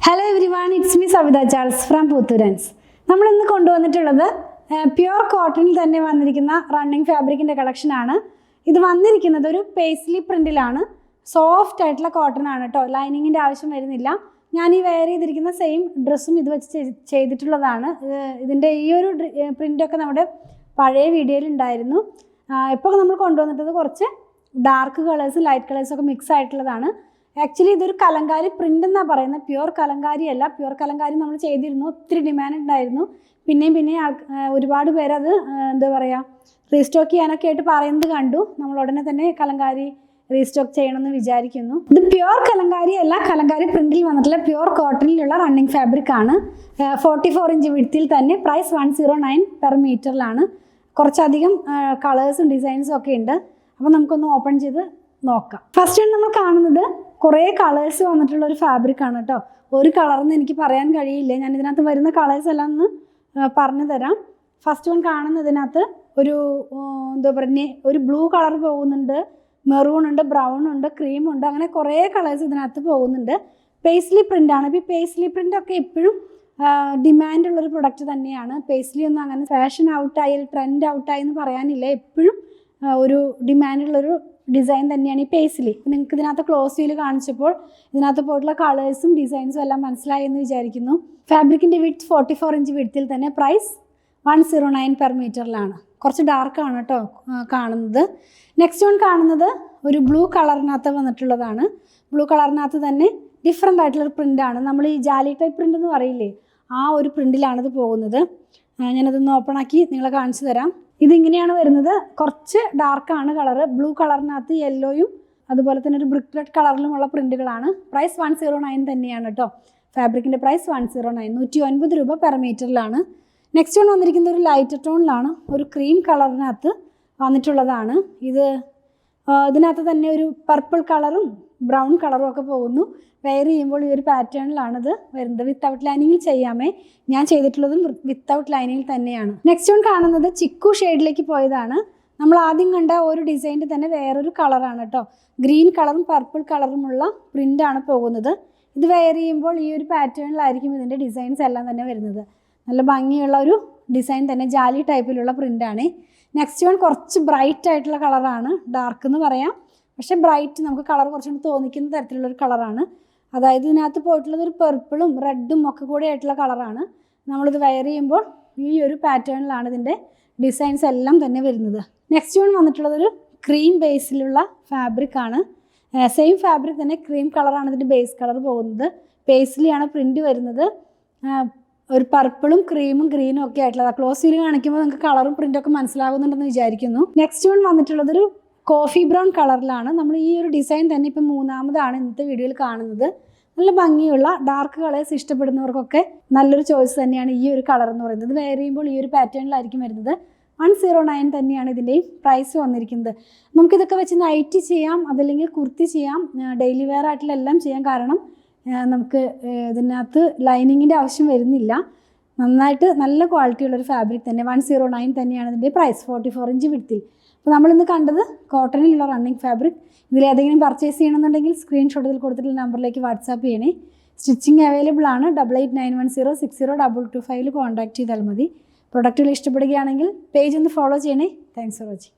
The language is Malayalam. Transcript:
Hello everyone, it's me Savitha Charles from Puthurans. നമ്മളിന്ന് കൊണ്ടുവന്നിട്ടുള്ളത് പ്യുവർ കോട്ടണിൽ തന്നെ വന്നിരിക്കുന്ന റണ്ണിങ് ഫാബ്രിക്കിൻ്റെ കളക്ഷനാണ്. ഇത് വന്നിരിക്കുന്നത് ഒരു പേസ്ലി പ്രിൻറ്റിലാണ്. സോഫ്റ്റ് ആയിട്ടുള്ള കോട്ടൺ ആണ് കേട്ടോ, ലൈനിങ്ങിൻ്റെ ആവശ്യം വരുന്നില്ല. ഞാൻ ഈ വെയർ ചെയ്തിരിക്കുന്ന സെയിം ഡ്രസ്സും ഇത് വെച്ച് ചെയ്തിട്ടുള്ളതാണ്. ഇതിൻ്റെ ഈ ഒരു പ്രിൻ്റൊക്കെ നമ്മുടെ പഴയ വീഡിയോയിൽ ഉണ്ടായിരുന്നു. ഇപ്പോൾ നമ്മൾ കൊണ്ടുവന്നിട്ടത് കുറച്ച് ഡാർക്ക് കളേഴ്സും ലൈറ്റ് കളേഴ്സൊക്കെ മിക്സ് ആയിട്ടുള്ളതാണ്. ആക്ച്വലി ഇതൊരു കലങ്കാരി പ്രിൻ്റ് എന്നാണ് പറയുന്നത്, പ്യുവർ കലങ്കാരി അല്ല. പ്യുവർ കലങ്കാരി നമ്മൾ ചെയ്തിരുന്നു, ഒത്തിരി ഡിമാൻഡ് ഉണ്ടായിരുന്നു. പിന്നെയും ഒരുപാട് പേരത് എന്താ പറയുക റീസ്റ്റോക്ക് ചെയ്യാനൊക്കെ ആയിട്ട് പറയുന്നത് കണ്ടു. നമ്മൾ ഉടനെ തന്നെ കലങ്കാരി റീസ്റ്റോക്ക് ചെയ്യണമെന്ന് വിചാരിക്കുന്നു. ഇത് പ്യുവർ കലങ്കാരി അല്ല, കലങ്കാരി പ്രിൻറ്റിൽ വന്നിട്ടുള്ള പ്യുവർ കോട്ടണിലുള്ള റണ്ണിങ് ഫാബ്രിക് ആണ്. 44 ഇഞ്ച് വിഡ്ത്തിൽ തന്നെ. പ്രൈസ് 109 പെർ മീറ്ററിലാണ്. കുറച്ചധികം കളേഴ്സും ഡിസൈൻസും ഒക്കെ ഉണ്ട്. അപ്പോൾ നമുക്കൊന്ന് ഓപ്പൺ ചെയ്ത് നോക്കാം. ഫസ്റ്റ് നമ്മൾ കാണുന്നത് കുറേ കളേഴ്സ് വന്നിട്ടുള്ള ഒരു ഫാബ്രിക് ആണ് കേട്ടോ. ഒരു കളർന്ന് എനിക്ക് പറയാൻ കഴിയില്ല. ഞാൻ ഇതിനകത്ത് വരുന്ന കളേഴ്സ് എല്ലാം ഒന്ന് പറഞ്ഞു തരാം. ഫസ്റ്റ് വൺ കാണുന്നതിനകത്ത് ഒരു എന്താ പറയുക ഒരു ബ്ലൂ കളർ പോകുന്നുണ്ട്, മെറൂൺ ഉണ്ട്, ബ്രൗൺ ഉണ്ട്, ക്രീം ഉണ്ട്, അങ്ങനെ കുറേ കളേഴ്സ് ഇതിനകത്ത് പോകുന്നുണ്ട്. പേസ്ലി പ്രിൻ്റാണ്. ഇപ്പോൾ ഈ പേസ്ലി പ്രിൻ്റൊക്കെ എപ്പോഴും ഡിമാൻഡുള്ളൊരു പ്രൊഡക്റ്റ് തന്നെയാണ്. പേസ്ലി ഒന്നും അങ്ങനെ ഫാഷൻ ഔട്ടായി ട്രെൻഡ് ഔട്ടായി എന്ന് പറയാനില്ല. എപ്പോഴും ഒരു ഡിമാൻഡുള്ളൊരു ഡിസൈൻ തന്നെയാണ് ഈ പേസ്ലി. നിങ്ങൾക്ക് ഇതിനകത്ത് ക്ലോസ് വ്യൂയിൽ കാണിച്ചപ്പോൾ ഇതിനകത്ത് പോയിട്ടുള്ള കളേഴ്സും ഡിസൈൻസും എല്ലാം മനസ്സിലായി എന്ന് വിചാരിക്കുന്നു. ഫാബ്രിക്കിൻ്റെ വിഡ്ത്ത് 44 ഇഞ്ച് വിഡ്ത്തിൽ തന്നെ. പ്രൈസ് 109 പെർ മീറ്ററിലാണ്. കുറച്ച് ഡാർക്കാണ് കേട്ടോ കാണുന്നത്. നെക്സ്റ്റ് വൺ കാണുന്നത് ഒരു ബ്ലൂ കളറിനകത്ത് വന്നിട്ടുള്ളതാണ്. ബ്ലൂ കളറിനകത്ത് തന്നെ ഡിഫറെൻ്റ് ആയിട്ടുള്ളൊരു പ്രിൻ്റാണ്. നമ്മൾ ഈ ജാലി ടൈപ്പ് പ്രിൻ്റ് എന്ന് പറയില്ലേ, ആ ഒരു പ്രിൻ്റിലാണിത് പോകുന്നത്. ഞാനതൊന്ന് ഓപ്പൺ ആക്കി നിങ്ങളെ കാണിച്ചു തരാം. ഇതിങ്ങനെയാണ് വരുന്നത്. കുറച്ച് ഡാർക്കാണ് കളറ്. ബ്ലൂ കളറിനകത്ത് യെല്ലോയും അതുപോലെ തന്നെ ഒരു ബ്രിക്ക് റെഡ് കളറിലുമുള്ള പ്രിൻ്റുകളാണ്. പ്രൈസ് 109 തന്നെയാണ് കേട്ടോ. ഫാബ്രിക്കിൻ്റെ പ്രൈസ് 109, 109 രൂപ പെർ മീറ്ററിലാണ്. നെക്സ്റ്റ് വൺ വന്നിരിക്കുന്നത് ഒരു ലൈറ്റ് ടോണിലാണ്. ഒരു ക്രീം കളറിനകത്ത് വന്നിട്ടുള്ളതാണ്. ഇതിനകത്ത് തന്നെ ഒരു പർപ്പിൾ കളറും ബ്രൗൺ കളറും ഒക്കെ പോകുന്നു. വെയർ ചെയ്യുമ്പോൾ ഈ ഒരു പാറ്റേണിലാണിത് വരുന്നത്. വിത്തൗട്ട് ലൈനിങ്ങിൽ ചെയ്യാമേ. ഞാൻ ചെയ്തിട്ടുള്ളതും വിത്തൗട്ട് ലൈനിങ്ങിൽ തന്നെയാണ്. നെക്സ്റ്റ് വൺ കാണുന്നത് ചിക്കു ഷെയ്ഡിലേക്ക് പോയതാണ്. നമ്മൾ ആദ്യം കണ്ട ഒരു ഡിസൈനിൽ തന്നെ വേറൊരു കളറാണ് കേട്ടോ. ഗ്രീൻ കളറും പർപ്പിൾ കളറുമുള്ള പ്രിൻ്റാണ് പോകുന്നത്. ഇത് വെയർ ചെയ്യുമ്പോൾ ഈ ഒരു പാറ്റേണിലായിരിക്കും ഇതിൻ്റെ ഡിസൈൻസ് എല്ലാം തന്നെ വരുന്നത്. നല്ല ഭംഗിയുള്ള ഒരു ഡിസൈൻ തന്നെ, ജാലി ടൈപ്പിലുള്ള പ്രിൻ്റാണ്. നെക്സ്റ്റ് വൺ കുറച്ച് ബ്രൈറ്റ് ആയിട്ടുള്ള കളറാണ്. ഡാർക്ക് എന്ന് പറയാം, പക്ഷേ ബ്രൈറ്റ് നമുക്ക് കളർ കുറച്ചുകൂടി തോന്നിക്കുന്ന തരത്തിലുള്ളൊരു കളറാണ്. അതായത് ഇതിനകത്ത് പോയിട്ടുള്ളത് ഒരു പെർപ്പിളും റെഡും ഒക്കെ കൂടി ആയിട്ടുള്ള കളറാണ്. നമ്മളിത് വെയർ ചെയ്യുമ്പോൾ ഈ ഒരു പാറ്റേണിലാണ് ഇതിൻ്റെ ഡിസൈൻസ് എല്ലാം തന്നെ വരുന്നത്. നെക്സ്റ്റ് വൺ വന്നിട്ടുള്ളതൊരു ക്രീം ബേസിലുള്ള ഫാബ്രിക് ആണ്. സെയിം ഫാബ്രിക് തന്നെ ക്രീം കളറാണ് ഇതിൻ്റെ ബേസ് കളർ പോകുന്നത്. പേസ്ലിയാണ് പ്രിൻ്റ് വരുന്നത്. ഒരു പർപ്പിളും ക്രീമും ഗ്രീനും ഒക്കെ ആയിട്ടുള്ളത്. ക്ലോസ് വ്യൂയിൽ കാണിക്കുമ്പോൾ നിങ്ങൾക്ക് കളറും പ്രിൻ്റൊക്കെ മനസ്സിലാകുന്നുണ്ടെന്ന് വിചാരിക്കുന്നു. നെക്സ്റ്റ് വൺ വന്നിട്ടുള്ളതൊരു കോഫി ബ്രൗൺ കളറിലാണ്. നമ്മൾ ഈ ഒരു ഡിസൈൻ തന്നെ ഇപ്പം മൂന്നാമതാണ് ഇന്നത്തെ വീഡിയോയിൽ കാണുന്നത്. നല്ല ഭംഗിയുള്ള ഡാർക്ക് കളേഴ്സ് ഇഷ്ടപ്പെടുന്നവർക്കൊക്കെ നല്ലൊരു ചോയ്സ് തന്നെയാണ് ഈ ഒരു കളർ എന്ന് പറയുന്നത്. വെയർ ചെയ്യുമ്പോൾ ഈ ഒരു പാറ്റേണിലായിരിക്കും വരുന്നത്. 109 തന്നെയാണ് ഇതിൻ്റെയും പ്രൈസ് വന്നിരിക്കുന്നത്. നമുക്കിതൊക്കെ വെച്ച് നൈറ്റി ചെയ്യാം, അതല്ലെങ്കിൽ കുർത്തി ചെയ്യാം, ഡെയിലി വെയർ ആയിട്ടുള്ള എല്ലാം ചെയ്യാം. കാരണം നമുക്ക് ഇതിനകത്ത് ലൈനിങ്ങിൻ്റെ ആവശ്യം വരുന്നില്ല. നന്നായിട്ട് നല്ല ക്വാളിറ്റിയുള്ളൊരു ഫാബ്രിക് തന്നെ. 109 തന്നെയാണ് ഇതിൻ്റെ പ്രൈസ്, 44 ഇഞ്ച് വിഡ്ത്തിൽ. അപ്പോൾ നമ്മളിന്ന് കണ്ടത് കോട്ടണിലുള്ള റണ്ണിങ് ഫാബ്രിക്. ഇതിലേതെങ്കിലും പർച്ചേസ് ചെയ്യണമെന്നുണ്ടെങ്കിൽ സ്ക്രീൻഷോട്ട് ഇതിൽ കൊടുത്തിട്ടുള്ള നമ്പറിലേക്ക് വാട്സാപ്പ് ചെയ്യണേ. സ്റ്റിച്ചിങ് അവൈലബിൾ ആണ്. 8891060225 കോൺടാക്ട് ചെയ്താൽ മതി. പ്രൊഡക്റ്റുകൾ ഇഷ്ടപ്പെടുകയാണെങ്കിൽ പേജ് ഒന്ന് ഫോളോ ചെയ്യണേ. Thanks for watching.